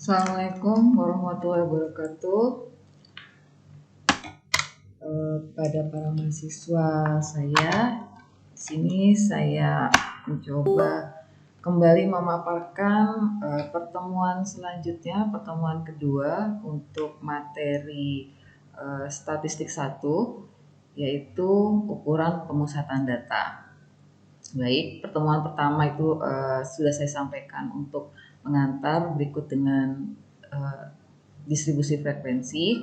Assalamualaikum warahmatullahi wabarakatuh. Pada para mahasiswa saya, di sini saya mencoba kembali memaparkan pertemuan selanjutnya, pertemuan kedua untuk materi statistik 1, yaitu ukuran pemusatan data. Baik, pertemuan pertama itu sudah saya sampaikan untuk mengantar berikut dengan distribusi frekuensi.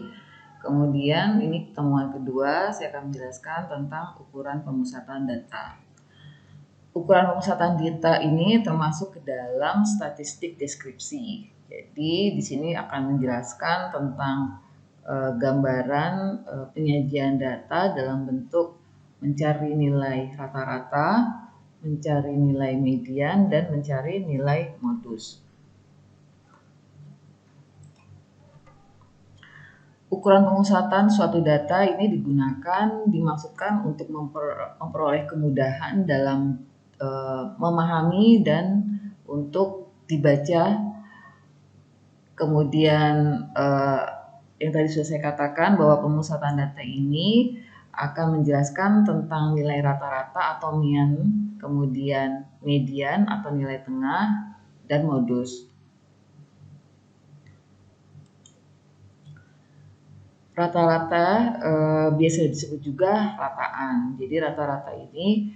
Kemudian ini pertemuan kedua, saya akan menjelaskan tentang ukuran pemusatan data. Ukuran pemusatan data ini termasuk ke dalam statistik deskripsi. Jadi di sini akan menjelaskan tentang gambaran penyajian data dalam bentuk mencari nilai rata-rata, mencari nilai median, dan mencari nilai modus. Ukuran pemusatan suatu data ini dimaksudkan untuk memperoleh kemudahan dalam memahami dan untuk dibaca. Kemudian yang tadi sudah saya katakan bahwa pemusatan data ini akan menjelaskan tentang nilai rata-rata atau mean, kemudian median atau nilai tengah, dan modus. Rata-rata biasa disebut juga rataan. Jadi rata-rata ini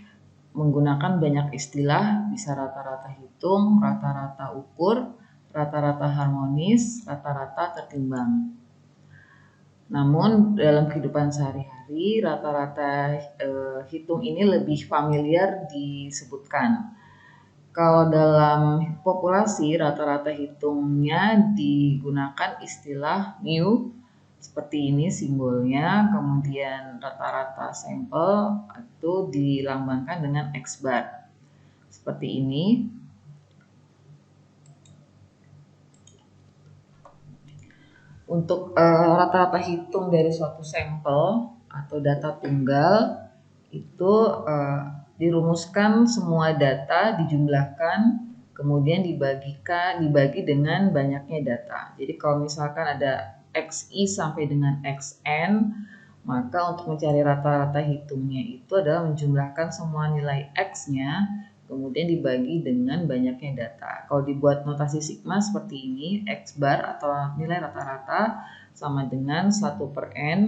menggunakan banyak istilah, bisa rata-rata hitung, rata-rata ukur, rata-rata harmonis, rata-rata tertimbang. Namun dalam kehidupan sehari-hari rata-rata hitung ini lebih familiar disebutkan. Kalau dalam populasi rata-rata hitungnya digunakan istilah mu, seperti ini simbolnya, kemudian rata-rata sampel itu dilambangkan dengan X bar. Seperti ini. Untuk rata-rata hitung dari suatu sampel atau data tunggal itu dirumuskan semua data, dijumlahkan, kemudian dibagi dengan banyaknya data. Jadi kalau misalkan ada XI sampai dengan XN, maka untuk mencari rata-rata hitungnya itu adalah menjumlahkan semua nilai X-nya, kemudian dibagi dengan banyaknya data. Kalau dibuat notasi sigma seperti ini, X bar atau nilai rata-rata sama dengan 1/n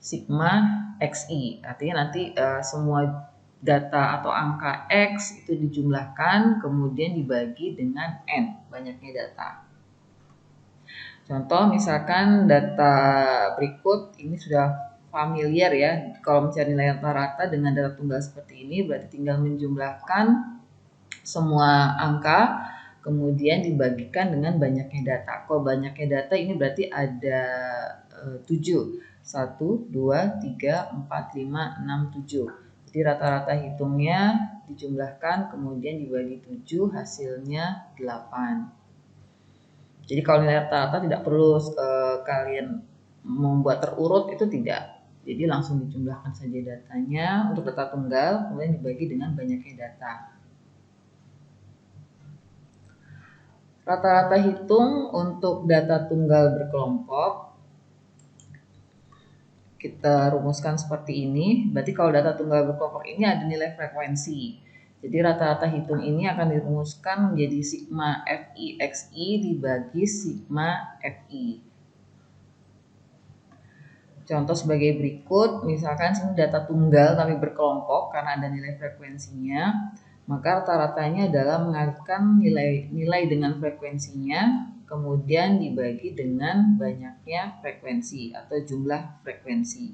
sigma XI. Artinya nanti semua data atau angka X itu dijumlahkan, kemudian dibagi dengan N, banyaknya data. Contoh misalkan data berikut ini sudah familiar ya. Kalau mencari nilai rata-rata dengan data tunggal seperti ini berarti tinggal menjumlahkan semua angka kemudian dibagikan dengan banyaknya data. Kalau banyaknya data ini berarti ada 7. 1, 2, 3, 4, 5, 6, 7. Jadi rata-rata hitungnya dijumlahkan kemudian dibagi 7, hasilnya 8. Jadi kalau nilai rata-rata tidak perlu kalian membuat terurut, itu tidak. Jadi langsung dijumlahkan saja datanya untuk data tunggal, kemudian dibagi dengan banyaknya data. Rata-rata hitung untuk data tunggal berkelompok, kita rumuskan seperti ini. Berarti kalau data tunggal berkelompok ini ada nilai frekuensi. Jadi rata-rata hitung ini akan dirumuskan menjadi sigma FI XI dibagi sigma FI. Contoh sebagai berikut, misalkan sini data tunggal tapi berkelompok karena ada nilai frekuensinya, maka rata-ratanya adalah mengalihkan nilai dengan frekuensinya, kemudian dibagi dengan banyaknya frekuensi atau jumlah frekuensi.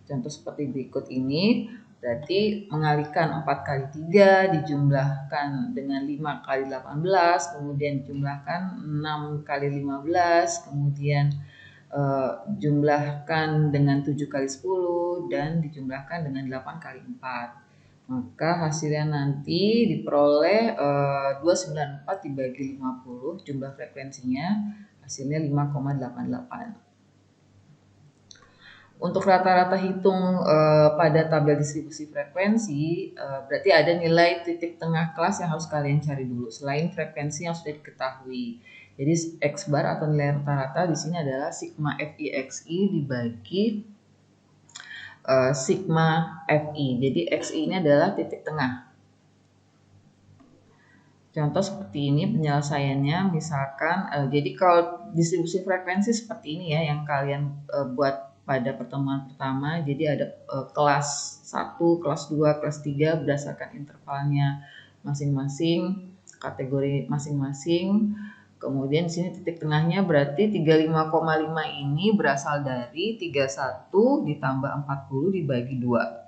Contoh seperti berikut ini. Berarti mengalihkan 4 kali 3 dijumlahkan dengan 5 kali 18, kemudian dijumlahkan 6 kali 15, kemudian jumlahkan dengan 7 kali 10, dan dijumlahkan dengan 8 kali 4. Maka hasilnya nanti diperoleh 294 dibagi 50, jumlah frekuensinya hasilnya 5,88. Untuk rata-rata hitung pada tabel distribusi frekuensi, berarti ada nilai titik tengah kelas yang harus kalian cari dulu selain frekuensi yang sudah diketahui. Jadi X bar atau nilai rata-rata di sini adalah sigma FI/XI dibagi sigma FI. Jadi XI ini adalah titik tengah. Contoh seperti ini penyelesaiannya, misalkan jadi kalau distribusi frekuensi seperti ini ya yang kalian buat pada pertemuan pertama. Jadi ada kelas 1, kelas 2, kelas 3 berdasarkan intervalnya masing-masing, kategori masing-masing. Kemudian di sini titik tengahnya berarti 35,5 ini berasal dari 31 ditambah 40 dibagi 2.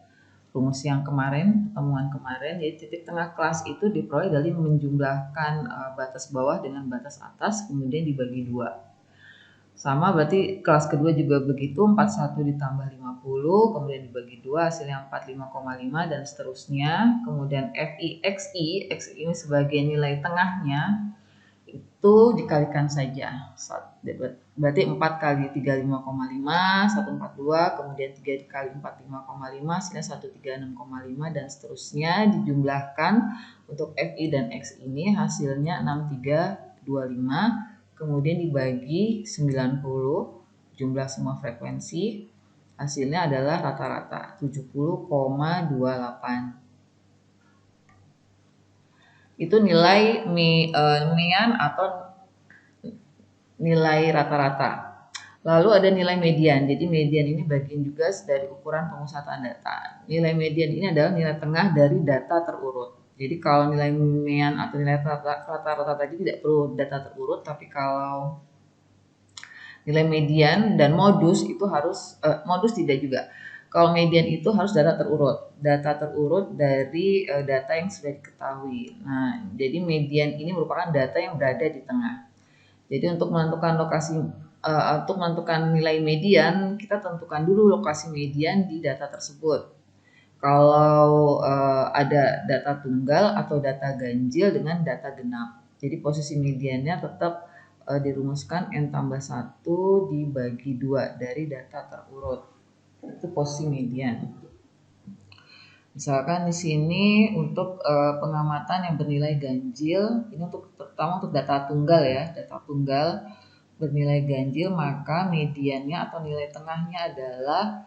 Rumus yang kemarin, pertemuan kemarin, jadi titik tengah kelas itu diperoleh dari menjumlahkan batas bawah dengan batas atas, kemudian dibagi 2. Sama berarti kelas kedua juga begitu, 41 ditambah 50, kemudian dibagi 2, hasilnya 45,5 dan seterusnya. Kemudian FI/XI, XI ini sebagai nilai tengahnya, itu dikalikan saja. Berarti 4 kali 35,5, 142, kemudian 3 dikali 45,5, hasilnya 136,5 dan seterusnya dijumlahkan untuk FI dan X ini hasilnya 6325, kemudian dibagi 90, jumlah semua frekuensi, hasilnya adalah rata-rata 70,28. Itu nilai mean atau nilai rata-rata. Lalu ada nilai median. Jadi median ini bagian juga dari ukuran pemusatan data. Nilai median ini adalah nilai tengah dari data terurut. Jadi kalau nilai mean atau nilai rata-rata tadi tidak perlu data terurut, tapi kalau nilai median dan modus itu harus modus tidak juga. Kalau median itu harus data terurut dari data yang sudah diketahui. Nah, jadi median ini merupakan data yang berada di tengah. Jadi untuk menentukan untuk menentukan nilai median, kita tentukan dulu lokasi median di data tersebut. Kalau ada data tunggal atau data ganjil dengan data genap. Jadi posisi mediannya tetap dirumuskan N tambah 1 dibagi 2 dari data terurut. Itu posisi median. Misalkan di sini untuk pengamatan yang bernilai ganjil, ini terutama untuk data tunggal ya, data tunggal bernilai ganjil, maka mediannya atau nilai tengahnya adalah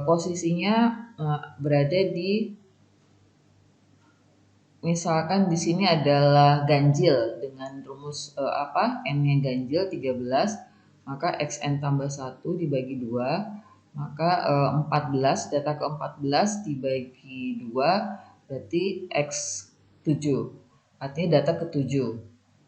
posisinya berada di, misalkan di sini adalah ganjil dengan rumus N-nya ganjil 13, maka XN tambah 1 dibagi 2. Maka 14, data ke-14 dibagi 2 berarti X7, artinya data ke-7.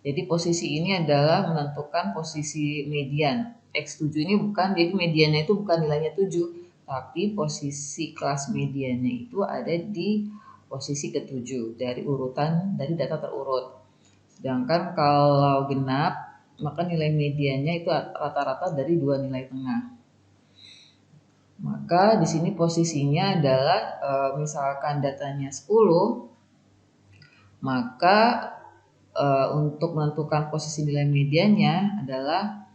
Jadi posisi ini adalah menentukan posisi median. X7 ini bukan, jadi mediannya itu bukan nilainya 7, tapi posisi kelas mediannya itu ada di posisi ke-7 dari urutan dari data terurut. Sedangkan kalau genap, maka nilai mediannya itu rata-rata dari dua nilai tengah. Maka di sini posisinya adalah misalkan datanya 10, maka untuk menentukan posisi nilai mediannya adalah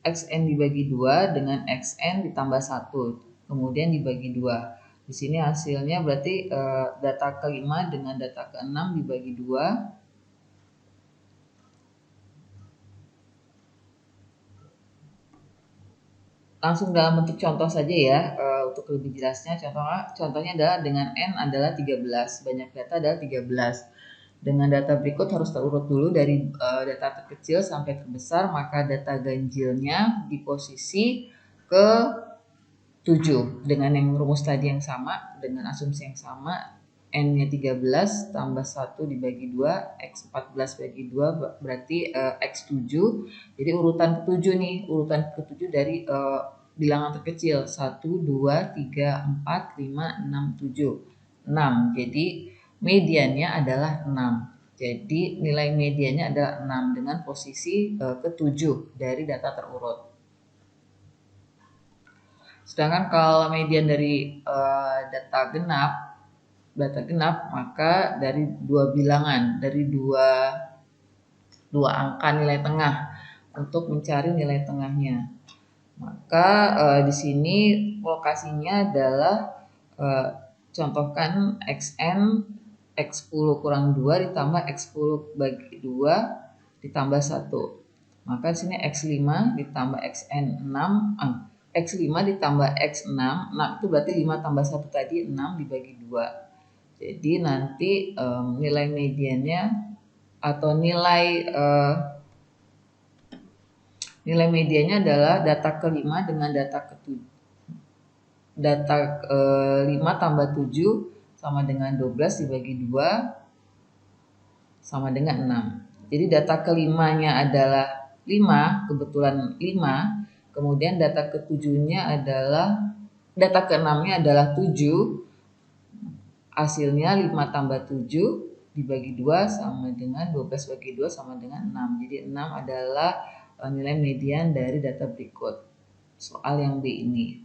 XN dibagi 2 dengan XN ditambah 1, kemudian dibagi 2. Di sini hasilnya berarti data ke-5 dengan data ke-6 dibagi 2. Langsung dalam bentuk contoh saja ya, untuk lebih jelasnya contohnya adalah dengan N adalah 13, banyak data adalah 13. Dengan data berikut harus terurut dulu dari data terkecil sampai terbesar, maka data ganjilnya di posisi ke-7 dengan yang rumus tadi yang sama, dengan asumsi yang sama. N-nya 13 tambah 1 dibagi 2, X14 bagi 2 berarti X7. Jadi urutan ke-7 nih, urutan ke-7 dari bilangan terkecil 1, 2, 3, 4, 5, 6, 7, 6. Jadi mediannya adalah 6. Jadi nilai mediannya adalah 6 dengan posisi ke-7 dari data terurut. Sedangkan kalau median dari data genap, maka dari dua bilangan, dari dua angka nilai tengah untuk mencari nilai tengahnya. Maka di sini lokasinya adalah contohkan XN X10 kurang 2 ditambah X10 bagi 2 ditambah 1. Maka di sini X5 ditambah XN6, X5 ditambah X6, nah itu berarti 5 tambah 1 tadi 6 dibagi 2. Jadi nanti nilai mediannya atau nilai mediannya adalah data ke-5 dengan data ke-7. Data 5 tambah 7 sama dengan 12 dibagi 2 sama dengan 6. Jadi data ke-5-nya adalah 5, kebetulan 5. Kemudian data ke-7-nya adalah, data ke-6-nya adalah 7. Hasilnya 5 tambah 7 dibagi 2 sama dengan 12 bagi 2 sama dengan 6. Jadi 6 adalah nilai median dari data berikut. Soal yang B ini.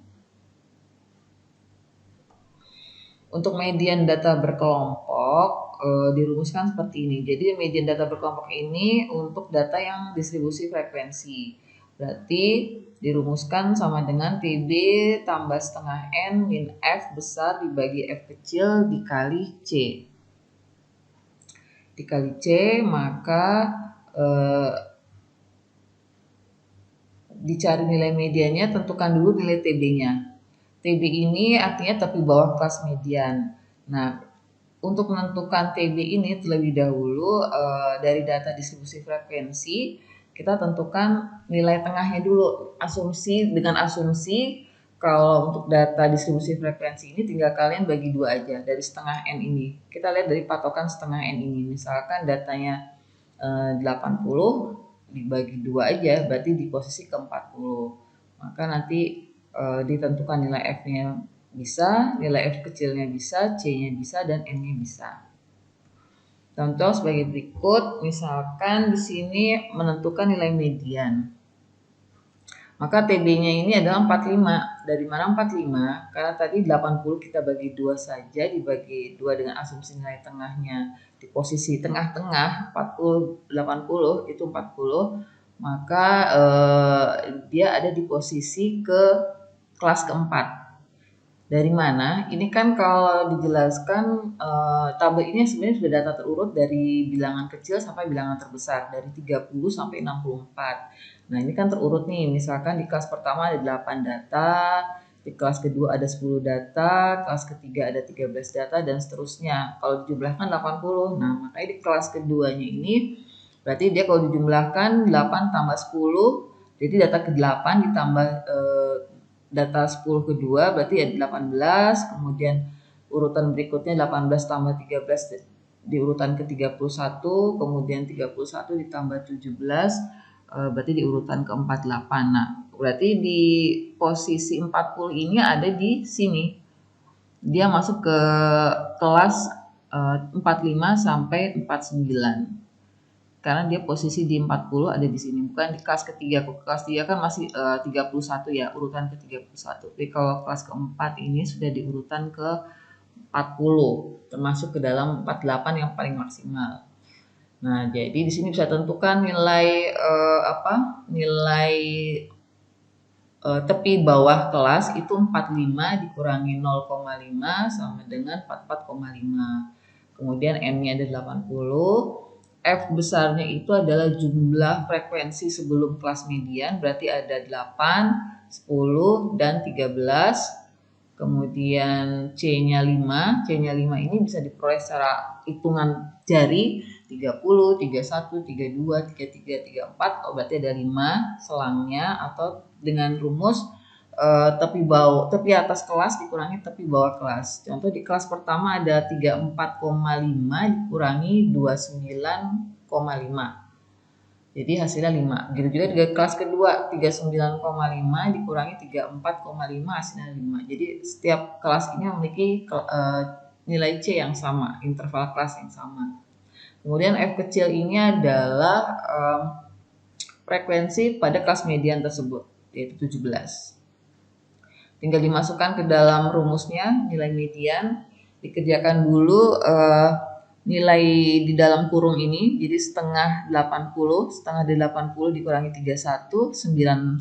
Untuk median data berkelompok dirumuskan seperti ini. Jadi median data berkelompok ini untuk data yang distribusi frekuensi. Berarti dirumuskan sama dengan TB tambah setengah N min F besar dibagi F kecil dikali C. Dikali C, maka dicari nilai mediannya, tentukan dulu nilai TB-nya. TB ini artinya tepi bawah kelas median. Nah, untuk menentukan TB ini terlebih dahulu dari data distribusi frekuensi, kita tentukan nilai tengahnya dulu. Dengan asumsi kalau untuk data distribusi frekuensi ini tinggal kalian bagi 2 aja dari setengah N ini. Kita lihat dari patokan setengah N ini. Misalkan datanya 80 dibagi 2 aja, berarti di posisi ke-40. Maka nanti ditentukan nilai F-nya bisa, nilai F kecilnya bisa, C-nya bisa, dan N-nya bisa. Contoh sebagai berikut, misalkan di sini menentukan nilai median. Maka TB-nya ini adalah 45. Dari mana 45? Karena tadi 80 kita bagi 2 saja, dibagi 2 dengan asumsi nilai tengahnya di posisi tengah-tengah, 40, 80 itu 40. Maka dia ada di posisi ke kelas keempat. Dari mana? Ini kan kalau dijelaskan tabel ini sebenarnya sudah data terurut dari bilangan kecil sampai bilangan terbesar, dari 30 sampai 64. Nah, ini kan terurut nih, misalkan di kelas pertama ada 8 data, di kelas kedua ada 10 data, kelas ketiga ada 13 data, dan seterusnya. Kalau dijumlahkan 80. Nah, makanya di kelas keduanya ini, berarti dia kalau dijumlahkan 8 tambah 10, jadi data ke-8 ditambah data 10 kedua berarti ya 18, kemudian urutan berikutnya 18 tambah 13 di urutan ke-31, kemudian 31 ditambah 17 berarti di urutan ke-48. Nah, berarti di posisi 40 ini ada di sini. Dia masuk ke kelas 45 sampai 49. Karena dia posisi di 40 ada di sini, bukan di kelas ketiga. Kelas 3 kan masih 31 ya, urutan ke 31. Tapi kalau kelas keempat ini sudah di urutan ke 40, termasuk ke dalam 48 yang paling maksimal. Nah, jadi di sini bisa tentukan nilai nilai tepi bawah kelas itu 45 dikurangi 0,5 sama dengan 44,5. Kemudian N-nya ada 80. F besarnya itu adalah jumlah frekuensi sebelum kelas median, berarti ada 8, 10, dan 13. Kemudian C-nya 5. C-nya 5 ini bisa diperoleh secara hitungan jari, 30, 31, 32, 33, 34. Oh, berarti ada 5 selangnya, atau dengan rumus tepi atas kelas dikurangi tepi bawah kelas. Contoh di kelas pertama ada 34,5 dikurangi 29,5. Jadi hasilnya 5. Begitu juga di kelas kedua 39,5 dikurangi 34,5 hasilnya 5. Jadi setiap kelas ini memiliki nilai C yang sama, interval kelas yang sama. Kemudian F kecil ini adalah frekuensi pada kelas median tersebut, yaitu 17. Tinggal dimasukkan ke dalam rumusnya nilai median, dikerjakan dulu nilai di dalam kurung ini. Jadi setengah 80 dikurangi 31, 99,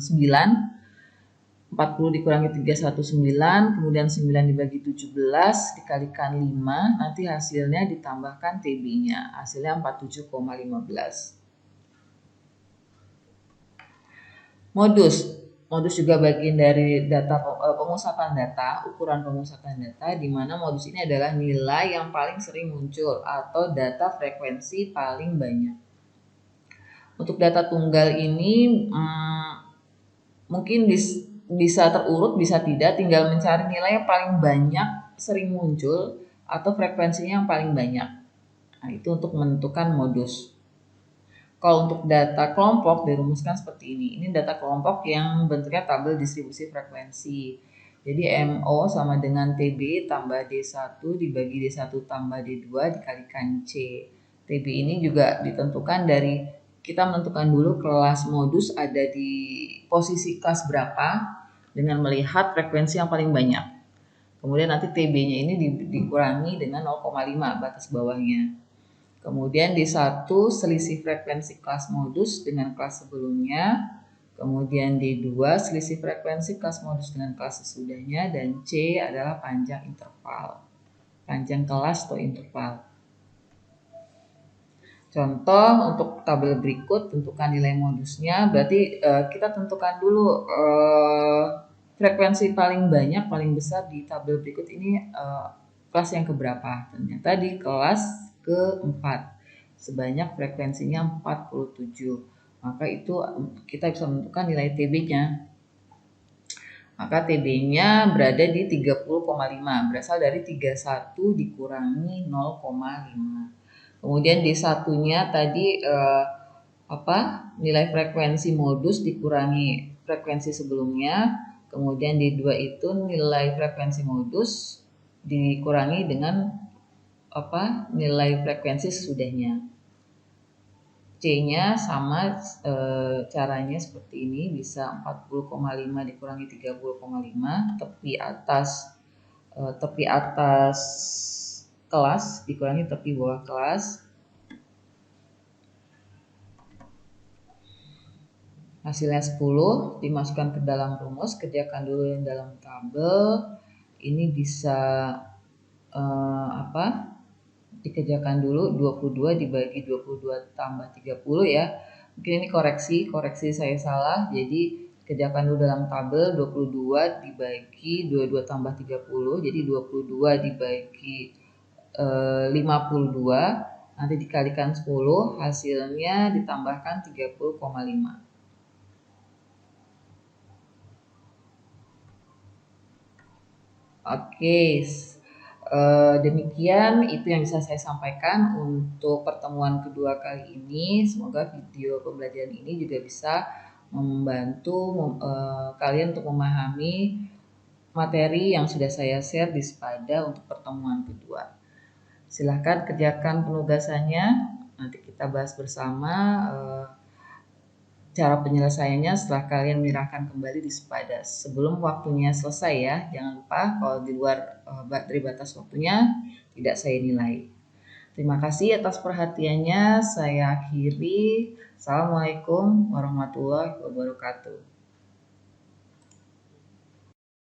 40 dikurangi 31, 9, kemudian 9 dibagi 17 dikalikan 5, nanti hasilnya ditambahkan TB-nya, hasilnya 47,15. Modus. Modus juga bagian dari data pemusatan data, ukuran pemusatan data, di mana modus ini adalah nilai yang paling sering muncul atau data frekuensi paling banyak. Untuk data tunggal ini mungkin bisa terurut, bisa tidak, tinggal mencari nilai yang paling banyak sering muncul atau frekuensinya yang paling banyak. Nah, itu untuk menentukan modus. Kalau untuk data kelompok dirumuskan seperti ini. Ini data kelompok yang bentuknya tabel distribusi frekuensi. Jadi MO sama dengan TB tambah D1 dibagi D1 tambah D2 dikalikan C. TB ini juga ditentukan dari kita menentukan dulu kelas modus ada di posisi kelas berapa dengan melihat frekuensi yang paling banyak. Kemudian nanti TB-nya ini dikurangi dengan 0,5 batas bawahnya. Kemudian di satu selisih frekuensi kelas modus dengan kelas sebelumnya. Kemudian di dua selisih frekuensi kelas modus dengan kelas sesudahnya. Dan C adalah panjang interval. Panjang kelas atau interval. Contoh untuk tabel berikut tentukan nilai modusnya. Berarti kita tentukan dulu frekuensi paling banyak, paling besar di tabel berikut ini kelas yang keberapa. Ternyata di kelas keempat sebanyak frekuensinya 47. Maka itu kita bisa menentukan nilai TB-nya. Maka TB-nya berada di 30,5, berasal dari 31 dikurangi 0,5. Kemudian di satunya tadi nilai frekuensi modus dikurangi frekuensi sebelumnya. Kemudian di dua itu nilai frekuensi modus dikurangi dengan nilai frekuensi sesudahnya. C-nya sama caranya seperti ini, bisa 40,5 dikurangi 30,5, tepi atas kelas dikurangi tepi bawah kelas. Hasilnya 10 dimasukkan ke dalam rumus, kerjakan dulu yang dalam tabel. Ini bisa dikerjakan dulu 22 dibagi 22 tambah 30 ya. Mungkin ini koreksi saya salah. Jadi kerjakan dulu dalam tabel 22 dibagi 22 tambah 30. Jadi 22 dibagi 52 nanti dikalikan 10, hasilnya ditambahkan 30,5. Oke, demikian itu yang bisa saya sampaikan untuk pertemuan kedua kali ini. Semoga video pembelajaran ini juga bisa membantu kalian untuk memahami materi yang sudah saya share di Sepada untuk pertemuan kedua. Silahkan kerjakan penugasannya, nanti kita bahas bersama cara penyelesaiannya setelah kalian menyerahkan kembali di Sepada. Sebelum waktunya selesai ya, jangan lupa kalau di luar dari batas waktunya tidak saya nilai. Terima kasih atas perhatiannya, saya akhiri. Assalamualaikum warahmatullahi wabarakatuh.